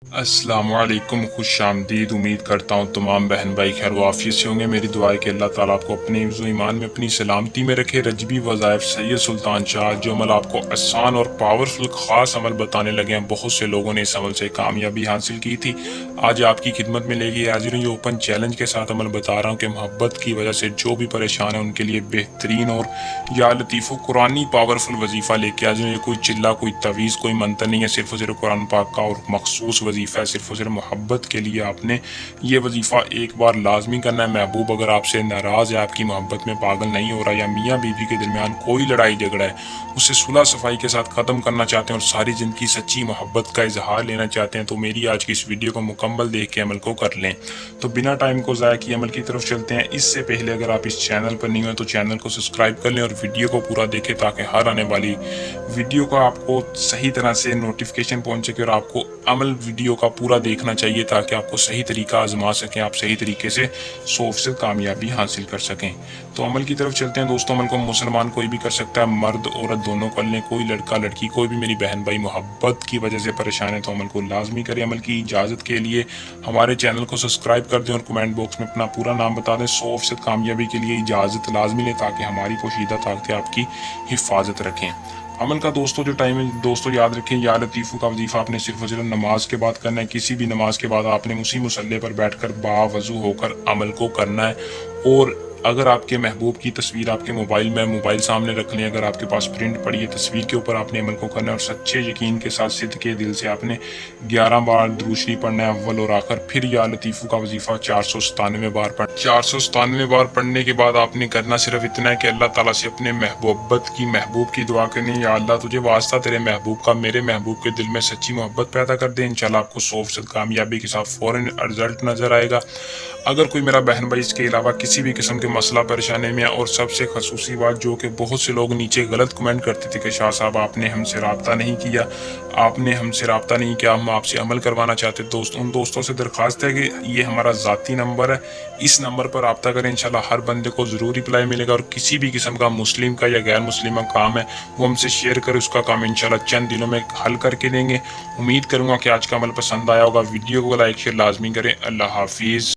अस्सलाम वालेकुम, खुश आमदीद। उम्मीद करता हूँ तमाम बहन भाई खैर वाफियत से होंगे। मेरी दुआ है कि अल्लाह ताला आपको अपने हिफ्ज़ व ईमान में अपनी सलामती में रखे। रजबी वज़ाइफ सैयद सुल्तान शाह जो अमल आपको आसान और पावरफुल ख़ास अमल बताने लगे हैं, बहुत से लोगों ने इस अमल से कामयाबी हासिल की थी। आज आपकी खिदमत में लेके हाजिर हूँ। ये ओपन चैलेंज के साथ अमल बता रहा हूँ कि मोहब्बत की वजह से जो भी परेशान है उनके लिए बेहतरीन और या लतीफ़ो कुरानी पावरफुल वजीफ़ा लेके हाजिर हूँ। ये कोई चिल्ला, कोई तवीज़, कोई मंत्र नहीं है, सिर्फ और सिर्फ कुरान पाक का और मखसूस वजीफ़ा है। सिर्फ और सिर्फ मोहब्बत के लिए आपने ये वजीफ़ा एक बार लाजमी करना है। महबूब अगर आपसे नाराज़ है, आपकी मोहब्बत में पागल नहीं हो रहा, या मियाँ बीवी के दरमियान कोई लड़ाई झगड़ा है, उसे सुलह सफाई के साथ ख़त्म करना चाहते हैं और सारी ज़िंदगी सच्ची मोहब्बत का इजहार लेना चाहते हैं, तो मेरी आज की इस वीडियो को मुकम्मल देख के अमल को कर लें। तो बिना टाइम को ज़ाया किए अमल की तरफ चलते हैं। इससे पहले अगर आप इस चैनल पर नहीं हो तो चैनल को सब्सक्राइब कर लें और वीडियो को पूरा देखें, ताकि हर आने वाली वीडियो का आपको सही तरह से नोटिफिकेशन पहुंच सके। और आपको अमल वीडियो का पूरा देखना चाहिए ताकि आपको सही तरीका आजमा सकें, आप सही तरीके से 100% कामयाबी हासिल कर सकें। तो अमल की तरफ चलते हैं दोस्तों। अमल को मुसलमान कोई भी कर सकता है, मर्द औरत दोनों कर लें, कोई लड़का लड़की, कोई भी मेरी बहन भाई मोहब्बत की वजह से परेशान है तो अमल को लाजमी करें। अमल की इजाज़त के लिए हमारे चैनल को सब्सक्राइब कर दें और कमेंट बॉक्स में अपना पूरा नाम बता दें। 100% कामयाबी के लिए इजाज़त लाजमी लें ताकि हमारी पोशीदा ताकतें आपकी हिफाजत रखें। अमल का दोस्तों जो टाइम है दोस्तों याद रखें, या लतीफ़ों का वजीफ़ा आपने सिर्फ और सिर्फ नमाज के बाद करना है। किसी भी नमाज के बाद आपने उसी मुसल्ले पर बैठकर बावजू होकर अमल को करना है। और अगर आपके महबूब की तस्वीर आपके मोबाइल सामने रख लें, अगर आपके पास प्रिंट पड़ी है तस्वीर के ऊपर, आपने अमल को करना है और सच्चे यकीन के साथ सिद्ध के दिल से आपने 11 बार दुरूद शरीफ पढ़ना है अव्वल और आखिर। फिर या लतीफ़ों का वजीफ़ा 497 बार 497 बार पढ़ने के बाद आपने करना सिर्फ इतना है कि अल्लाह ताला से अपने महबूब की दुआ करनी, या अल्लाह तुझे वास्ता तेरे महबूब का मेरे महबूब के दिल में सच्ची मोहब्बत पैदा कर दे। इंशाल्लाह आपको 100% कामयाबी के साथ फौरन रिजल्ट नजर आएगा। अगर कोई मेरा बहन भाई इसके अलावा किसी भी किस्म के मसला परेशानी में, और सबसे खसूसी बात जो कि बहुत से लोग नीचे गलत कमेंट करते थे कि शाह साहब आपने हमसे रब्ता नहीं किया, हम आपसे अमल करवाना चाहते, उन दोस्तों से दरख्वास्त है कि ये हमारा ज़ाती नंबर है, इस नंबर पर रब्ता करें। इंशाल्लाह हर बंदे को ज़रूर रिप्लाई मिलेगा। और किसी भी किस्म का मुस्लिम का या गैर मुस्लिम काम है वो हमसे शेयर करें, उसका काम इंशाल्लाह चंद दिनों में हल करके देंगे। उम्मीद करूँगा कि आज का अमल पसंद आया होगा। वीडियो को लाइक शेयर लाजमी करें। अल्लाह हाफिज़।